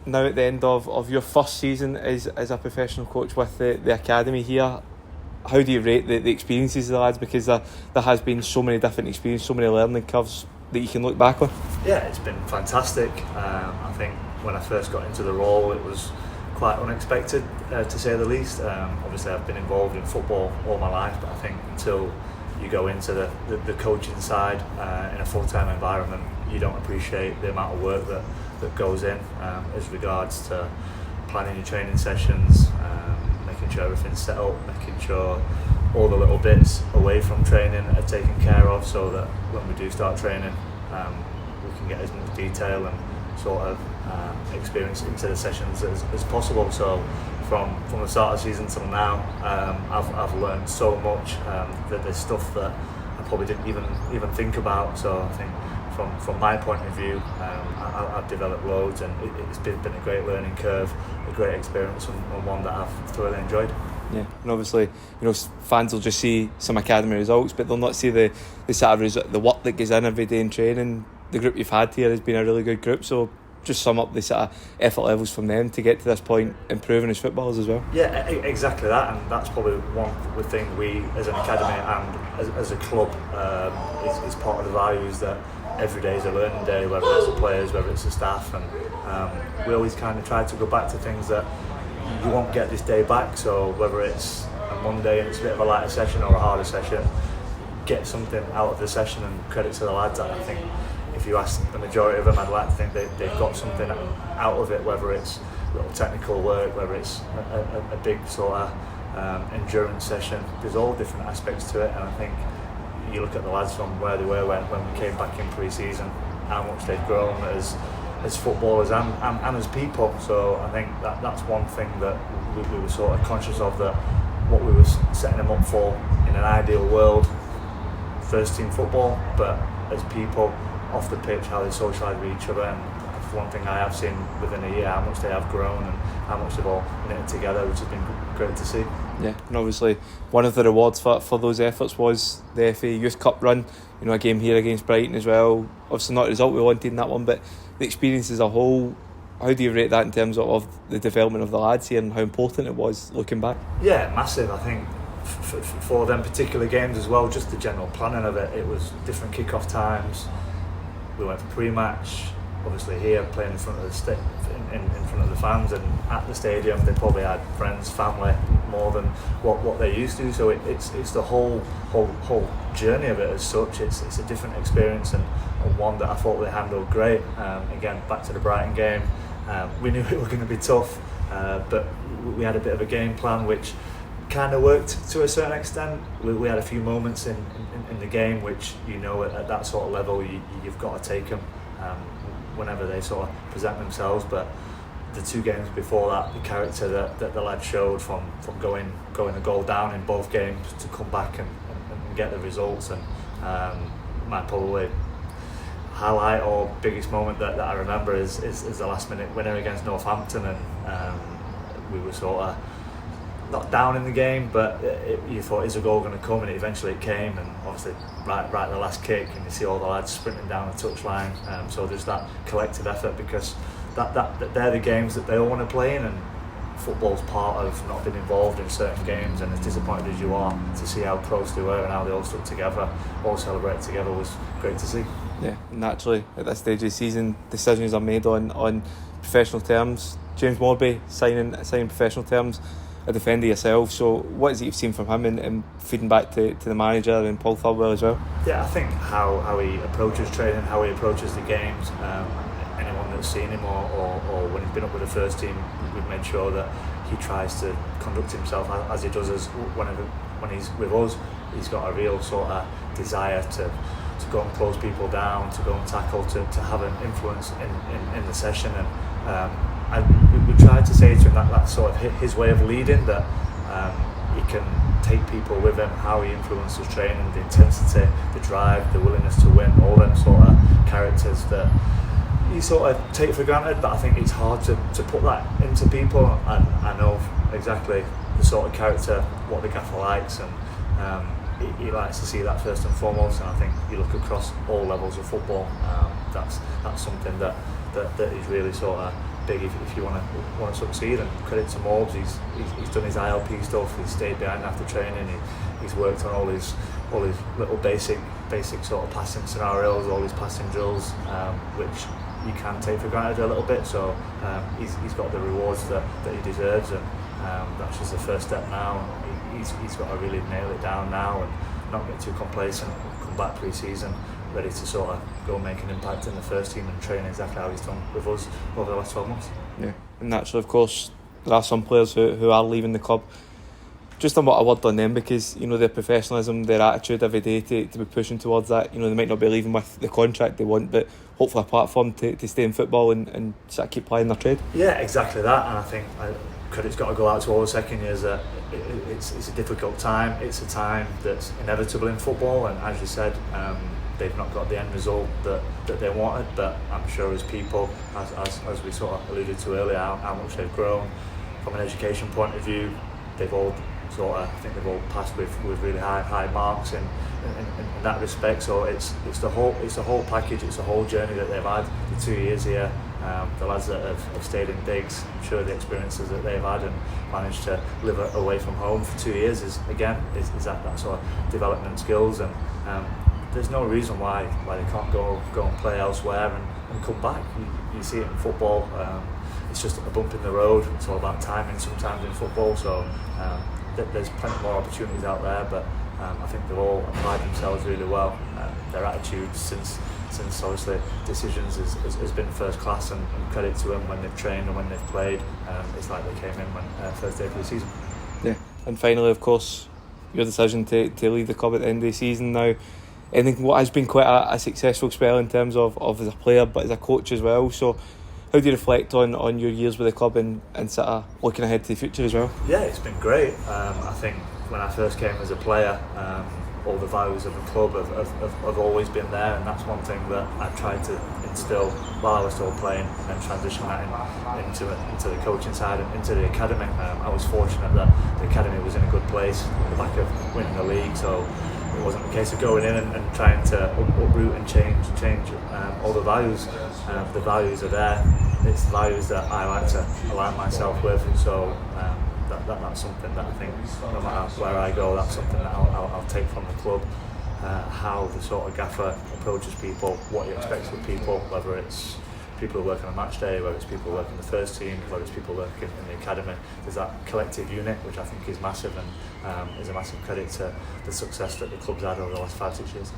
now at the end of your first season as a professional coach with the academy here, how do you rate the experiences of the lads? Because there has been so many different experiences, so many learning curves that you can look back on. Yeah, it's been fantastic. I think when I first got into the role, it was quite unexpected, to say the least. Obviously, I've been involved in football all my life, but I think until you go into the coaching side in a full-time environment, you don't appreciate the amount of work that goes in as regards to planning your training sessions, making sure everything's set up, making sure all the little bits away from training are taken care of, so that when we do start training, we can get as much detail and sort of experience into the sessions as possible. So from the start of the season till now, I've learned so much that there's stuff that I probably didn't even think about. So I think from my point of view, I've developed loads, and it's been a great learning curve, a great experience, and one that I've thoroughly enjoyed. Yeah, and obviously, fans will just see some academy results, but they'll not see the sort of the work that goes in every day in training. The group you've had here has been a really good group, so just sum up the sort of effort levels from them to get to this point, improving as footballers as well. Yeah, exactly that, and that's probably one thing we as an academy and as a club is part of the values, that every day is a learning day, whether it's the players, whether it's the staff, and we always kind of try to go back to things that you won't get this day back. So whether it's a Monday and it's a bit of a lighter session or a harder session, get something out of the session, and credit to the lads. I think if you ask the majority of them, I'd like to think they've got something out of it, whether it's little technical work, whether it's a big sort of endurance session. There's all different aspects to it, and I think you look at the lads from where they were when we came back in pre-season, how much they've grown as footballers and as people. So I think that's one thing that we were sort of conscious of, that what we were setting them up for in an ideal world, first team football, but as people off the pitch, how they socialise with each other. And that's one thing I have seen within a year, how much they have grown and how much they've all knitted together, which has been great to see. Yeah, and obviously one of the rewards for those efforts was the FA Youth Cup run, a game here against Brighton as well. Obviously not the result we wanted in that one, but the experience as a whole, how do you rate that in terms of the development of the lads here and how important it was looking back? Yeah, massive. I think for them particular games as well, just the general planning of it was different kick-off times. We went for pre-match, obviously here playing in front of the in front of the fans, and at the stadium they probably had friends, family, more than what they're used to. So it's the whole journey of it as such. It's a different experience, and one that I thought they handled great. Again, back to the Brighton game, we knew it was going to be tough, but we had a bit of a game plan which kind of worked to a certain extent. We had a few moments in the game which at that sort of level you've got to take them whenever they sort of present themselves. But the two games before that, the character that the lad showed from going a goal down in both games to come back and get the results, and my probably highlight or biggest moment that I remember is the last minute winner against Northampton, and we were sort of not down in the game, but you thought, is a goal going to come? And eventually it came, and obviously right at the last kick, and you see all the lads sprinting down the touchline. So there's that collective effort, because that they're the games that they all want to play in, and football's part of not being involved in certain games. And as disappointed as you are, to see how close they were and how they all stuck together, all celebrated together, was great to see. Yeah, naturally at this stage of the season, decisions are made on professional terms. James Morby signing professional terms, a defender yourself, so what is it you've seen from him and feeding back to the manager and Paul Thurwell as well? Yeah, I think how he approaches training, how he approaches the games, anyone that's seen him or when he's been up with the first team, we've made sure that he tries to conduct himself as he does when he's with us. He's got a real sort of desire to go and close people down, to go and tackle, to have an influence in the session, and we tried to say to him that that's sort of his way of leading, that he can take people with him, how he influences training, the intensity, the drive, the willingness to win, all them sort of characters that you sort of take for granted. But I think it's hard to put that into people, and I know exactly the sort of character, what the gaffer likes, and he likes to see that first and foremost. And I think you look across all levels of football, that's something that he's really sort of big if you want to succeed. And credit to Morbs, he's done his ILP stuff. He's stayed behind after training. He's worked on all his little basic sort of passing scenarios, all his passing drills, which you can take for granted a little bit. So he's got the rewards that he deserves, and that's just the first step now. He's got to really nail it down now and not get too complacent. Come back pre-season ready to sort of go make an impact in the first team and train exactly how he's done with us over the last 12 months. Yeah, and naturally, of course, there are some players who are leaving the club. Just on what a word on them, because their professionalism, their attitude every day to be pushing towards that. They might not be leaving with the contract they want, but hopefully a platform to stay in football and sort of keep playing their trade. Yeah, exactly that. And I think credit's got to go out to all the second years. That it's a difficult time. It's a time that's inevitable in football, and as you said, they've not got the end result that they wanted. But I'm sure as people, as we sort of alluded to earlier, how much they've grown from an education point of view. They've all I think they've all passed with really high marks in that respect. So it's the whole package. It's the whole journey that they've had. The 2 years here, the lads that have stayed in digs, I'm sure the experiences that they've had and managed to live away from home for 2 years is that sort of development skills. And there's no reason why they can't go and play elsewhere and come back. You see it in football. It's just a bump in the road. It's all about timing sometimes in football. So there's plenty more opportunities out there, but I think they've all applied themselves really well. Their attitude since obviously decisions has been first class, and credit to them when they've trained and when they've played. It's like they came in when first day of the season. Yeah, and finally, of course, your decision to leave the club at the end of the season now. I think what has been quite a successful spell in terms of as a player, but as a coach as well. So how do you reflect on your years with the club and sort of looking ahead to the future as well? Yeah, it's been great. I think when I first came as a player, all the values of the club have always been there, and that's one thing that I tried to instill while I was still playing, and then transition that into the coaching side and into the academy. I was fortunate that the academy was in a good place on the back of winning the league, so it wasn't a case of going in and trying to uproot and change all the values. The values are there. It's the values that I like to align myself with. So that's something that I think no matter where I go, that's something that I'll take from the club. How the sort of gaffer approaches people, what he expects of people, whether it's people who work on a match day, whether it's people who work in the first team, whether it's people working in the academy. There's that collective unit, which I think is massive, and is a massive credit to the success that the club's had over the last 5-6 years.